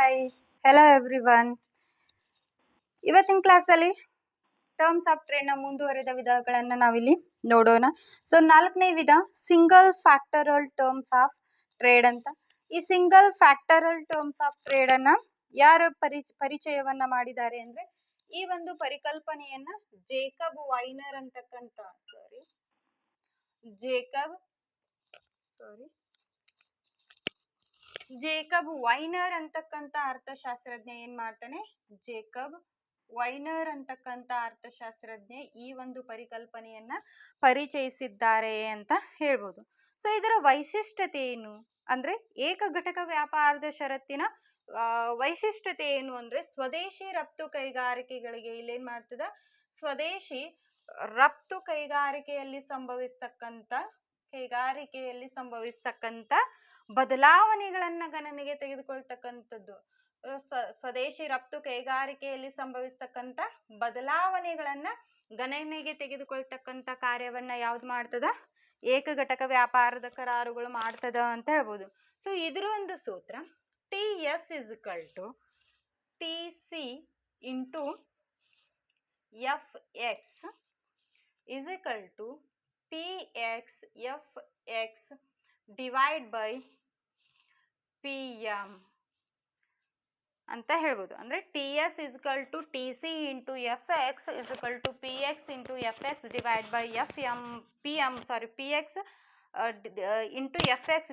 Hi, hello everyone. ಇವತ್ತಿನ ಕ್ಲಾಸಲ್ಲಿ terms of ಟ್ರೇಡ್ನ ಮುಂದುವರೆದ ವಿಧಗಳನ್ನು ನಾವಿಲ್ಲಿ ನೋಡೋಣ. ಸೊ 4ನೇ ವಿಧ ಸಿಂಗಲ್ ಫ್ಯಾಕ್ಟರಲ್ ಟರ್ಮ್ಸ್ ಆಫ್ ಟ್ರೇಡ್ ಅಂತ. ಈ ಸಿಂಗಲ್ ಫ್ಯಾಕ್ಟರಲ್ ಟರ್ಮ್ಸ್ ಆಫ್ ಟ್ರೇಡ್ ಅನ್ನ ಯಾರು ಪರಿಚಯವನ್ನ ಮಾಡಿದ್ದಾರೆ ಅಂದ್ರೆ, ಈ ಒಂದು ಪರಿಕಲ್ಪನೆಯನ್ನ ಜೇಕಬ್ ವೈನರ್ ಅಂತಕ್ಕಂಥ ಜೇಕಬ್ ವೈನರ್ ಅಂತಕ್ಕಂಥ ಅರ್ಥಶಾಸ್ತ್ರಜ್ಞ ಏನ್ ಮಾಡ್ತಾನೆ, ಜೇಕಬ್ ವೈನರ್ ಅಂತಕ್ಕಂಥ ಅರ್ಥಶಾಸ್ತ್ರಜ್ಞ ಈ ಒಂದು ಪರಿಕಲ್ಪನೆಯನ್ನ ಪರಿಚಯಿಸಿದ್ದಾರೆ ಅಂತ ಹೇಳ್ಬೋದು. ಸೊ ಇದರ ವೈಶಿಷ್ಟ್ಯತೆ ಏನು ಅಂದ್ರೆ, ಏಕ ಘಟಕ ವ್ಯಾಪಾರದ ಷರತ್ತಿನ ವೈಶಿಷ್ಟ್ಯತೆ ಏನು ಅಂದ್ರೆ, ಸ್ವದೇಶಿ ರಫ್ತು ಕೈಗಾರಿಕೆಗಳಿಗೆ ಇಲ್ಲೇನ್ ಮಾಡ್ತದ, ಸ್ವದೇಶಿ ರಫ್ತು ಕೈಗಾರಿಕೆಯಲ್ಲಿ ಸಂಭವಿಸ್ತಕ್ಕಂಥ ಬದಲಾವಣೆಗಳನ್ನ ಗಣನೆಗೆ ತೆಗೆದುಕೊಳ್ತಕ್ಕಂಥದ್ದು. ಸ್ವದೇಶಿ ರಫ್ತು ಕೈಗಾರಿಕೆಯಲ್ಲಿ ಸಂಭವಿಸ್ತಕ್ಕಂಥ ಬದಲಾವಣೆಗಳನ್ನ ಗಣನೆಗೆ ತೆಗೆದುಕೊಳ್ತಕ್ಕಂಥ ಕಾರ್ಯವನ್ನ ಯಾವ್ದು ಮಾಡ್ತದ, ಏಕ ಘಟಕ ವ್ಯಾಪಾರದ ಕರಾರುಗಳು ಮಾಡ್ತದ ಅಂತ ಹೇಳ್ಬೋದು. ಸೊ ಇದ್ರ ಒಂದು ಸೂತ್ರ TS = TC × FX = PX FX / PM ಅಂತ ಹೇಳ್ಬೋದು. ಅಂದ್ರೆ TS = TC × FX = PX × FX / PX × FX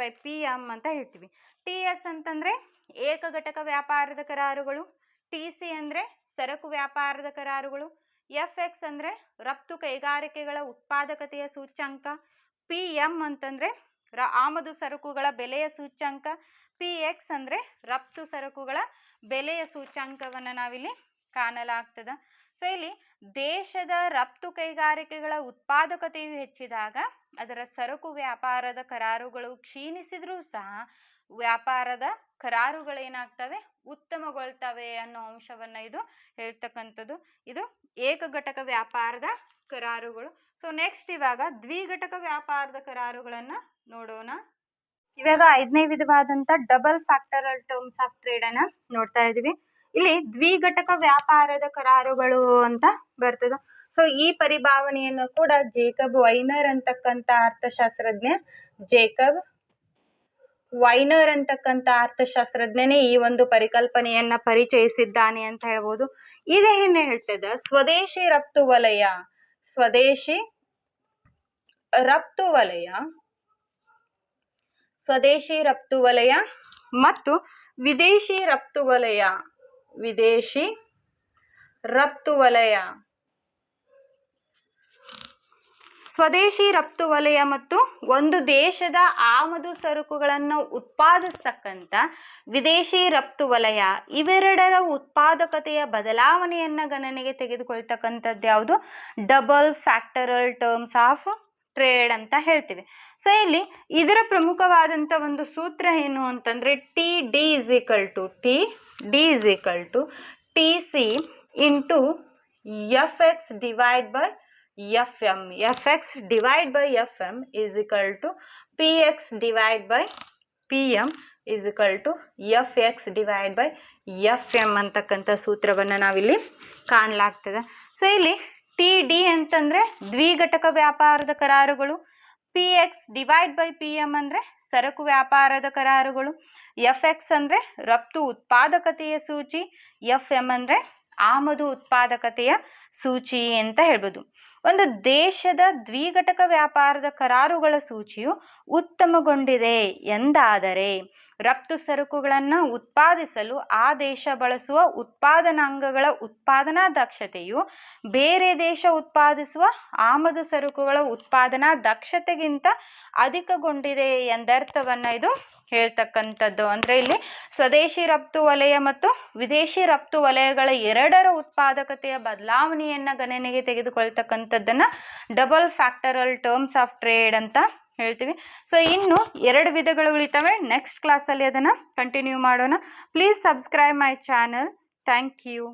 / PM ಅಂತ ಹೇಳ್ತೀವಿ. TS ಅಂತಂದ್ರೆ ಏಕ ಘಟಕ ವ್ಯಾಪಾರದ ಕರಾರುಗಳು, TC ಅಂದ್ರೆ ಸರಕು ವ್ಯಾಪಾರದ ಕರಾರುಗಳು, FX ಅಂದ್ರೆ ರಫ್ತು ಕೈಗಾರಿಕೆಗಳ ಉತ್ಪಾದಕತೆಯ ಸೂಚ್ಯಂಕ, PM ಅಂತಂದ್ರೆ ಆಮದು ಸರಕುಗಳ ಬೆಲೆಯ ಸೂಚ್ಯಂಕ, PX ಅಂದ್ರೆ ರಫ್ತು ಸರಕುಗಳ ಬೆಲೆಯ ಸೂಚ್ಯಂಕವನ್ನ ನಾವಿಲ್ಲಿ ಕಾಣಲಾಗ್ತದ. ಸೊ ಇಲ್ಲಿ ದೇಶದ ರಫ್ತು ಕೈಗಾರಿಕೆಗಳ ಉತ್ಪಾದಕತೆಯು ಹೆಚ್ಚಿದಾಗ ಅದರ ಸರಕು ವ್ಯಾಪಾರದ ಕರಾರುಗಳು ಕ್ಷೀಣಿಸಿದ್ರೂ ಸಹ ವ್ಯಾಪಾರದ ಕರಾರುಗಳೇನಾಗ್ತವೆ, ಉತ್ತಮಗೊಳ್ತವೆ ಅನ್ನೋ ಅಂಶವನ್ನ ಇದು ಹೇಳ್ತಕ್ಕಂಥದ್ದು. ಇದು ಏಕ ಘಟಕ ವ್ಯಾಪಾರದ ಕರಾರುಗಳು. ಸೊ ನೆಕ್ಸ್ಟ್ ಇವಾಗ ದ್ವಿಘಟಕ ವ್ಯಾಪಾರದ ಕರಾರುಗಳನ್ನ ನೋಡೋಣ. ಇವಾಗ 5ನೇ ವಿಧವಾದಂತ ಡಬಲ್ ಫ್ಯಾಕ್ಟರಲ್ ಟರ್ಮ್ಸ್ ಆಫ್ ಟ್ರೇಡ್ ಅನ್ನ ನೋಡ್ತಾ ಇದೀವಿ. ಇಲ್ಲಿ ದ್ವಿಘಟಕ ವ್ಯಾಪಾರದ ಕರಾರುಗಳು ಅಂತ ಬರ್ತದ. ಸೊ ಈ ಪರಿಭಾವನೆಯನ್ನು ಕೂಡ ಜೇಕಬ್ ವೈನರ್ ಅಂತಕ್ಕಂಥ ಅರ್ಥಶಾಸ್ತ್ರಜ್ಞನೇ ಈ ಒಂದು ಪರಿಕಲ್ಪನೆಯನ್ನ ಪರಿಚಯಿಸಿದ್ದಾನೆ ಅಂತ ಹೇಳ್ಬೋದು. ಇದೇನು ಹೇಳ್ತದ, ಸ್ವದೇಶಿ ರಫ್ತು ವಲಯ ಮತ್ತು ವಿದೇಶಿ ರಫ್ತು ವಲಯ. ಸ್ವದೇಶಿ ರಫ್ತು ವಲಯ ಮತ್ತು ಒಂದು ದೇಶದ ಆಮದು ಸರಕುಗಳನ್ನು ಉತ್ಪಾದಿಸ್ತಕ್ಕಂಥ ವಿದೇಶಿ ರಫ್ತು ವಲಯ, ಇವೆರಡರ ಉತ್ಪಾದಕತೆಯ ಬದಲಾವಣೆಯನ್ನ ಗಣನೆಗೆ ತೆಗೆದುಕೊಳ್ತಕ್ಕಂಥದ್ದು ಯಾವುದು, ಡಬಲ್ ಫ್ಯಾಕ್ಟರಲ್ ಟರ್ಮ್ಸ್ ಆಫ್ ಟ್ರೇಡ್ ಅಂತ ಹೇಳ್ತೀವಿ. ಸೊ ಇಲ್ಲಿ ಇದರ ಪ್ರಮುಖವಾದಂಥ ಒಂದು ಸೂತ್ರ ಏನು ಅಂತಂದ್ರೆ, TD = TC × FX / FM = PX / PM FX / FM ಅಂತಕ್ಕಂಥ ಸೂತ್ರವನ್ನು ನಾವಿಲ್ಲಿ ಕಾಣಲಾಗ್ತದೆ. ಸೊ ಇಲ್ಲಿ TD ಅಂತಂದ್ರೆ ದ್ವಿಘಟಕ ವ್ಯಾಪಾರದ ಕರಾರುಗಳು, PX / PM ಅಂದ್ರೆ ಸರಕು ವ್ಯಾಪಾರದ ಕರಾರುಗಳು, FX ಅಂದ್ರೆ ರಫ್ತು ಉತ್ಪಾದಕತೆಯ ಸೂಚಿ, FM ಅಂದ್ರೆ ಆಮದು ಉತ್ಪಾದಕತೆಯ ಸೂಚಿ ಅಂತ ಹೇಳ್ಬೋದು. ಒಂದು ದೇಶದ ದ್ವಿಘಟಕ ವ್ಯಾಪಾರದ ಕರಾರುಗಳ ಸೂಚಿಯು ಉತ್ತಮಗೊಂಡಿದೆ ಎಂದಾದರೆ ರಫ್ತು ಸರಕುಗಳನ್ನು ಉತ್ಪಾದಿಸಲು ಆ ದೇಶ ಬಳಸುವ ಉತ್ಪಾದನಾಂಗಗಳ ಉತ್ಪಾದನಾ ದಕ್ಷತೆಯು ಬೇರೆ ದೇಶ ಉತ್ಪಾದಿಸುವ ಆಮದು ಸರಕುಗಳ ಉತ್ಪಾದನಾ ದಕ್ಷತೆಗಿಂತ ಅಧಿಕಗೊಂಡಿದೆ ಎಂದರ್ಥವನ್ನ ಇದು ಹೇಳ್ತಕ್ಕಂಥದ್ದು. ಅಂದ್ರೆ ಇಲ್ಲಿ ಸ್ವದೇಶಿ ರಫ್ತು ವಲಯ ಮತ್ತು ವಿದೇಶಿ ರಫ್ತು ವಲಯಗಳ ಎರಡರ ಉತ್ಪಾದಕತೆಯ ಬದಲಾವಣೆಯನ್ನ ಗಣನೆಗೆ ತೆಗೆದುಕೊಳ್ತಕ್ಕಂಥದ್ದನ್ನ ಡಬಲ್ ಫ್ಯಾಕ್ಟರಲ್ ಟರ್ಮ್ಸ್ ಆಫ್ ಟ್ರೇಡ್ ಅಂತ ಹೇಳ್ತೀವಿ. ಸೊ ಇನ್ನು 2 ವಿಧಗಳು ಉಳಿತವೆ. ನೆಕ್ಸ್ಟ್ ಕ್ಲಾಸಲ್ಲಿ ಅದನ್ನು ಕಂಟಿನ್ಯೂ ಮಾಡೋಣ. Please subscribe my channel. Thank you.